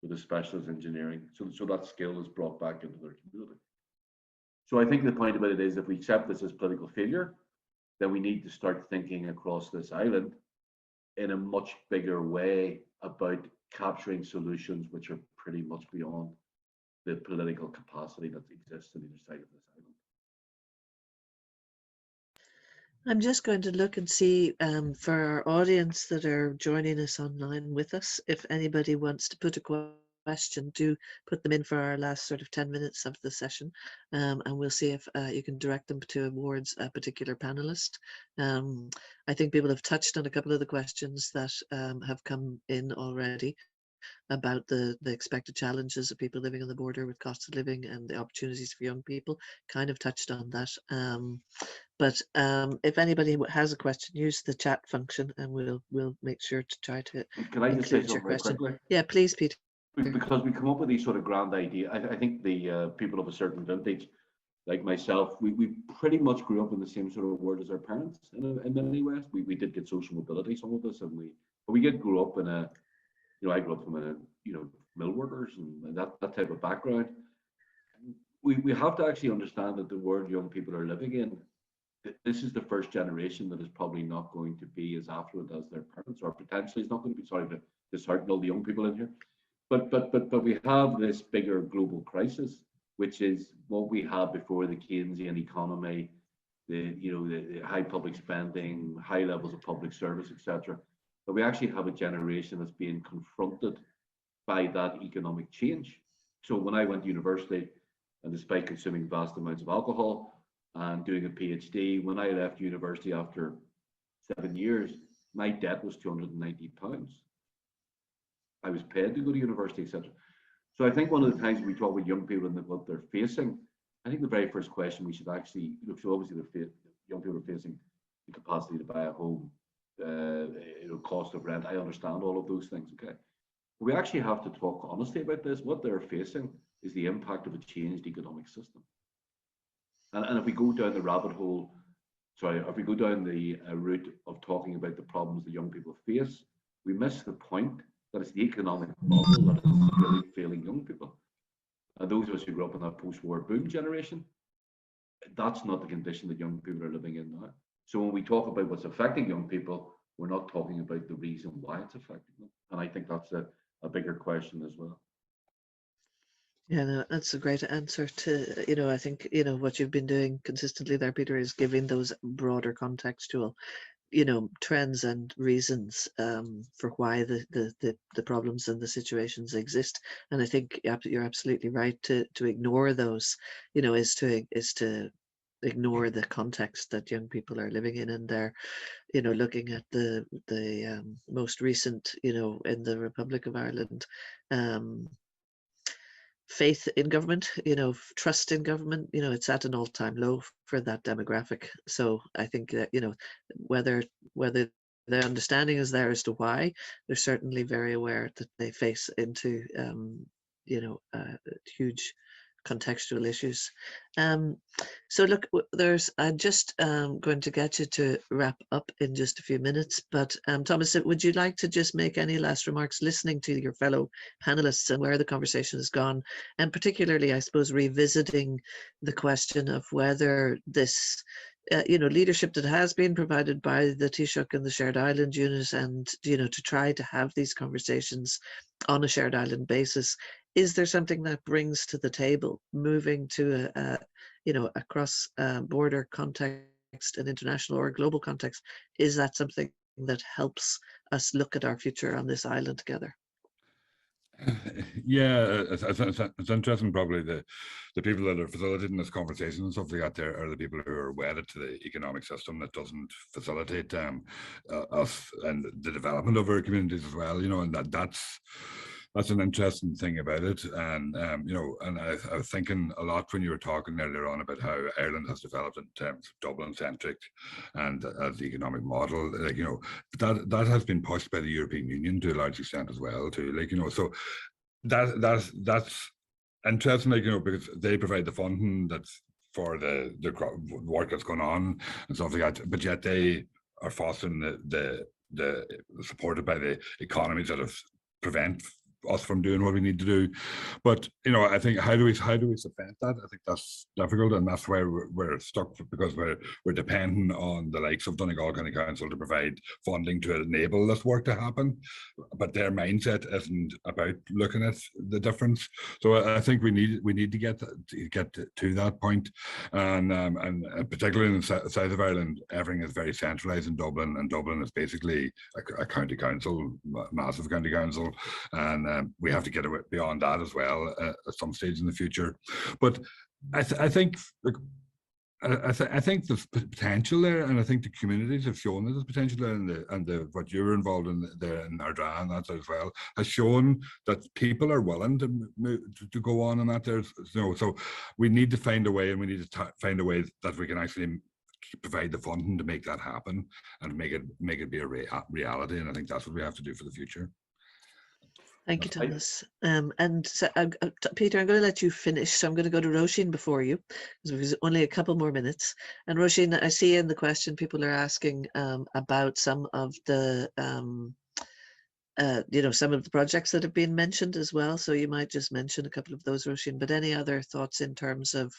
with a specialist engineering. So that skill is brought back into their community. So I think the point about it is, if we accept this as political failure, then we need to start thinking across this island in a much bigger way about capturing solutions which are pretty much beyond the political capacity that exists on either side of this island. I'm just going to look and see for our audience that are joining us online with us, if anybody wants to put a question, do put them in for our last sort of 10 minutes of the session, and we'll see if you can direct them towards a particular panelist. I think people have touched on a couple of the questions that have come in already about the expected challenges of people living on the border with cost of living and the opportunities for young people. Kind of touched on that. But if anybody has a question, use the chat function and we'll make sure to try to Can I just say include your something very question. quickly? Yeah, please, Peter. Because we come up with these sort of grand ideas. I think the people of a certain vintage, like myself, we pretty much grew up in the same sort of world as our parents in many ways. We did get social mobility, some of us, but we grew up in a, I grew up from a, mill workers and that type of background. We have to actually understand that the world young people are living in, this is the first generation that is probably not going to be as affluent as their parents, or potentially is not going to be. Sorry to dishearten all the young people in here. But we have this bigger global crisis, which is what we had before the Keynesian economy, the high public spending, high levels of public service, etc. But we actually have a generation that's being confronted by that economic change. So when I went to university, and despite consuming vast amounts of alcohol and doing a PhD, when I left university after 7 years, my debt was £290. I was paid to go to university, etc. So I think one of the times we talk with young people and what they're facing, I think the very first question we should actually, so obviously young people are facing the capacity to buy a home, cost of rent. I understand all of those things, okay? But we actually have to talk honestly about this. What they're facing is the impact of a changed economic system. And if we go down the rabbit hole, if we go down the route of talking about the problems that young people face, we miss the point that it's the economic model that is really failing young people. And those of us who grew up in that post-war boom generation, that's not the condition that young people are living in now. So when we talk about what's affecting young people, we're not talking about the reason why it's affecting them. And I think that's a bigger question as well. Yeah, no, that's a great answer to, I think, what you've been doing consistently there, Peter, is giving those broader contextual, trends and reasons for why the problems and the situations exist. And I think you're absolutely right to ignore those, is to ignore the context that young people are living in, and they're looking at the most recent in the Republic of Ireland faith in government, trust in government, it's at an all-time low for that demographic. So I think that whether the understanding is there as to why, they're certainly very aware that they face into huge contextual issues. So look, I'm just going to get you to wrap up in just a few minutes, but Thomas, would you like to just make any last remarks listening to your fellow panelists and where the conversation has gone, and particularly, I suppose, revisiting the question of whether this leadership that has been provided by the Taoiseach and the Shared Island Unit, and to try to have these conversations on a shared island basis, is there something that brings to the table moving to a cross border context, an international or global context? Is that something that helps us look at our future on this island together? Yeah, it's interesting. Probably the people that are facilitating this conversation and stuff like that there are the people who are wedded to the economic system that doesn't facilitate us and the development of our communities as well. And that's That's an interesting thing about it, and you know, and I was thinking a lot when you were talking earlier on about how Ireland has developed in terms of Dublin-centric and as the economic model. Like, you know, that has been pushed by the European Union to a large extent as well, too. Like, you know, so that's interesting. Like, you know, because they provide the funding that's for the work that's going on and stuff like that, but yet they are fostering the supported by the economies that have prevent us from doing what we need to do. But you know, I think how do we supplant that? I think that's difficult, and that's where we're stuck, because we're dependent on the likes of Donegal County Council to provide funding to enable this work to happen. But their mindset isn't about looking at the difference. So I think we need to get to that point, and particularly in the south of Ireland, everything is very centralised in Dublin, and Dublin is basically a county council, massive county council, and we have to get beyond that as well at some stage in the future. But I think I think there's potential there, and I think the communities have shown that there's potential there, and what you were involved in there in Ardra and that as well has shown that people are willing to move, to go on, and that there's, you know, so we need to find a way, and we need to find a way that we can actually provide the funding to make that happen and make it be a reality. And I think that's what we have to do for the future. Thank you, Thomas. And so, Peter, I'm going to let you finish. So I'm going to go to Roisin before you, because there's only a couple more minutes. And Roisin, I see in the question people are asking about some of the, you know, some of the projects that have been mentioned as well. So you might just mention a couple of those, Roisin. But any other thoughts in terms of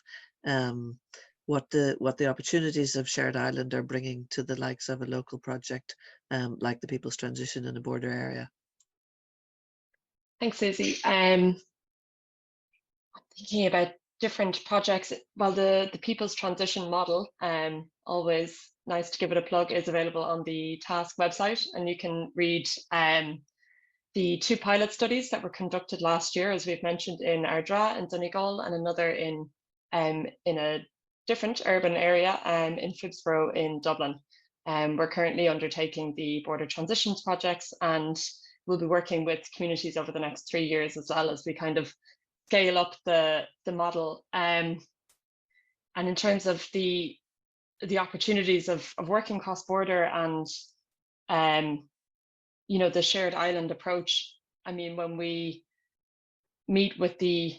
what the opportunities of Shared Island are bringing to the likes of a local project like the People's Transition in a border area? Thanks, Suzie. I'm thinking about different projects. Well, the People's Transition model, always nice to give it a plug, is available on the TASC website, and you can read the 2 pilot studies that were conducted last year, as we've mentioned, in Ardra and Donegal, and another in a different urban area in Phibsborough in Dublin. We're currently undertaking the border transitions projects, and we'll be working with communities over the next 3 years as well, as we kind of scale up the model. And in terms of the opportunities of working cross-border and you know, the shared island approach, I mean, when we meet with the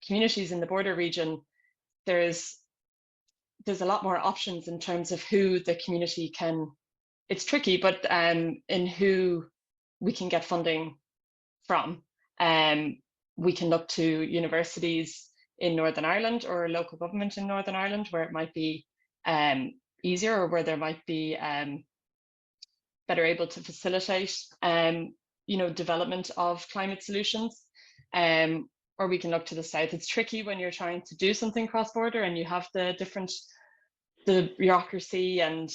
communities in the border region, there's a lot more options in terms of who the community can, it's tricky, but in who we can get funding from. We can look to universities in Northern Ireland or local government in Northern Ireland, where it might be easier, or where there might be better able to facilitate you know, development of climate solutions. Or we can look to the south. It's tricky when you're trying to do something cross-border and you have the bureaucracy and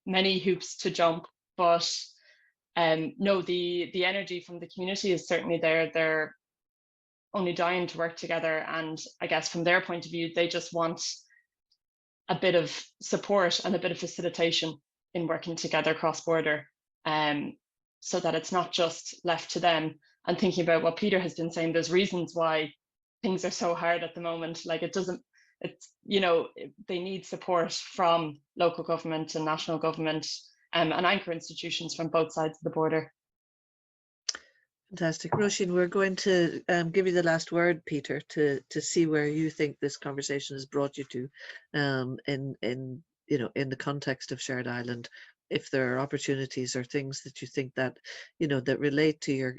many hoops to jump, but no, the energy from the community is certainly there. They're only dying to work together, and I guess from their point of view, they just want a bit of support and a bit of facilitation in working together cross-border, so that it's not just left to them. And thinking about what Peter has been saying, there's reasons why things are so hard at the moment. Like, it's, you know, they need support from local government and national government and anchor institutions from both sides of the border. Fantastic. Roisin, we're going to give you the last word, Peter, to see where you think this conversation has brought you to in you know, in the context of Shared Island. If there are opportunities or things that you think that, you know, that relate to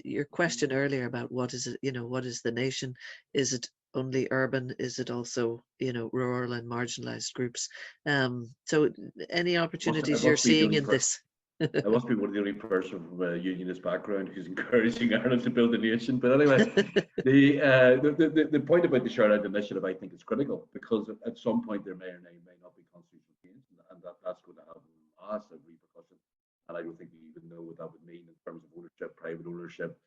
your question earlier about what is it, you know, what is the nation? Is it only urban? Is it also, you know, rural and marginalized groups? So any opportunities you're seeing in this? I must be one of the only person from a unionist background who's encouraging Ireland to build a nation. But anyway, the point about the Shared Island Initiative, I think, is critical, because at some point there may or may not be constitutional change, and that's going to have massive repercussions. And I don't think we even know what that would mean in terms of ownership, private ownership,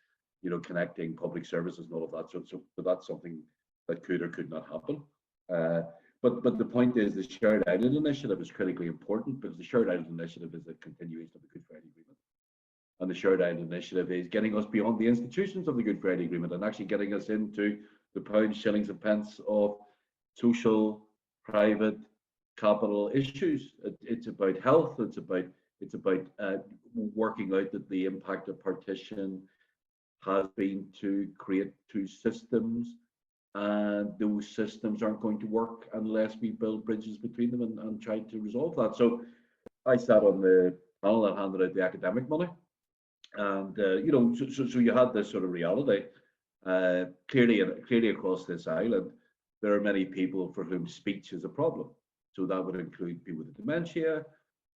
you know, connecting public services and all of that. So that's something that could or could not happen. But the point is, the Shared Island Initiative is critically important, because the Shared Island Initiative is a continuation of the Good Friday Agreement. and the Shared Island Initiative is getting us beyond the institutions of the Good Friday Agreement and actually getting us into the pounds, shillings and pence of social, private, capital issues. It's about health. It's about working out that the impact of partition has been to create two systems, and those systems aren't going to work unless we build bridges between them and try to resolve that. So I sat on the panel that handed out the academic money, and you know, so you had this sort of reality. Clearly across this island, there are many people for whom speech is a problem. So that would include people with dementia.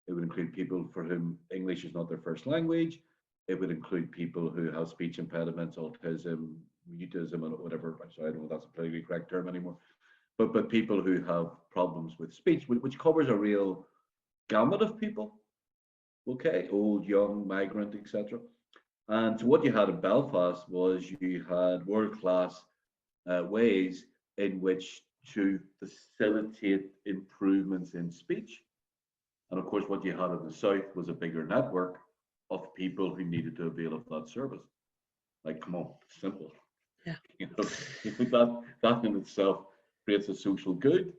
It would include people for whom English is not their first language. It would include people who have speech impediments, autism, mutism, and whatever. Sorry, I don't know if that's a politically correct term anymore. But people who have problems with speech, which covers a real gamut of people. Okay, old, young, migrant, etc. And so what you had in Belfast was you had world-class ways in which to facilitate improvements in speech. And of course, what you had in the South was a bigger network of people who needed to avail of that service. Like, come on, simple. Yeah. You know, that in itself creates a social good,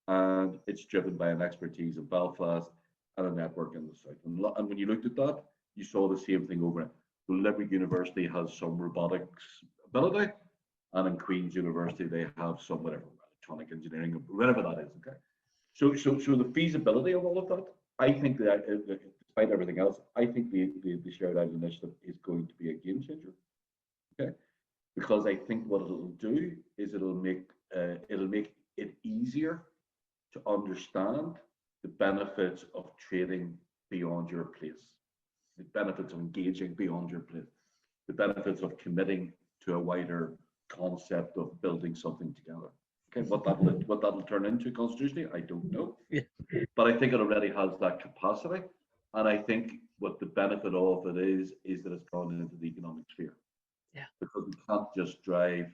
and it's driven by an expertise of Belfast and a network in the South. And when you looked at that, you saw the same thing over it. So Limerick University has some robotics ability, and in Queen's University they have some whatever electronic engineering, whatever that is. Okay, so the feasibility of all of that, I think that despite everything else, I think the Shared Island Initiative is going to be a game changer. Okay, because I think what it'll do is it'll make it easier to understand the benefits of trading beyond your place, the benefits of engaging beyond your place, the benefits of committing to a wider concept of building something together. Okay, what that'll turn into constitutionally, I don't know. Yeah. But I think it already has that capacity. And I think what the benefit of it is that it's gone into the economic sphere. Yeah. Because we can't just drive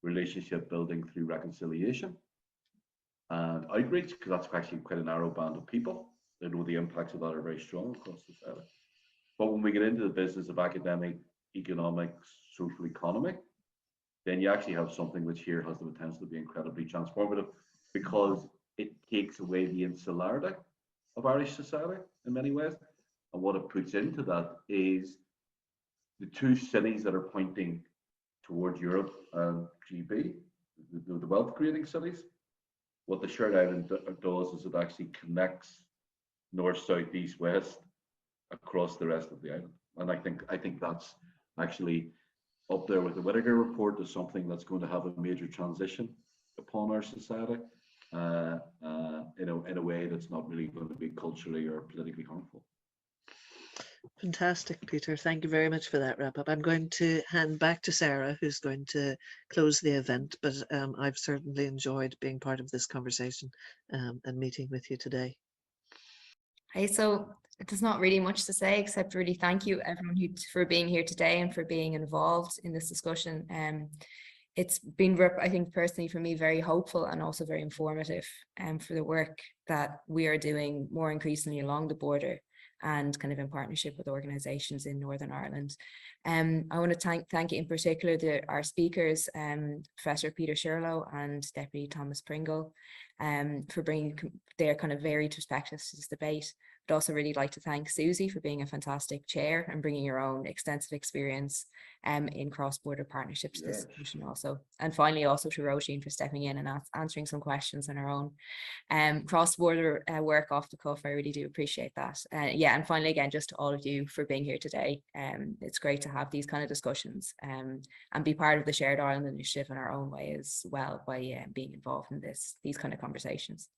relationship building through reconciliation and outreach, because that's actually quite a narrow band of people. They know the impacts of that are very strong across society. But when we get into the business of academic, economics, social economy, then you actually have something which here has the potential to be incredibly transformative, because it takes away the insularity of Irish society in many ways. And what it puts into that is the two cities that are pointing towards Europe and GB, the wealth creating cities. What the Shared Island does is it actually connects north, south, east, west across the rest of the island. And I think that's actually up there with the Whittaker report as something that's going to have a major transition upon our society, in a way that's not really going to be culturally or politically harmful. Fantastic, Peter. Thank you very much for that wrap up. I'm going to hand back to Sara, who's going to close the event, but I've certainly enjoyed being part of this conversation and meeting with you today. Hey, so there's not really much to say except really thank you everyone for being here today and for being involved in this discussion. It's been, I think personally for me, very hopeful and also very informative for the work that we are doing more increasingly along the border and kind of in partnership with organisations in Northern Ireland. I want to thank in particular our speakers, Professor Peter Shirlow and Deputy Thomas Pringle, for bringing their kind of varied perspectives to this debate. I'd also really like to thank Suzie for being a fantastic chair and bringing your own extensive experience in cross-border partnerships to this discussion also. And finally also to Roisin for stepping in and answering some questions on her own cross-border work off the cuff. I really do appreciate that. Yeah, and finally again, just to all of you for being here today. It's great to have these kind of discussions and be part of the Shared Island Initiative in our own way as well by being involved in these kind of conversations.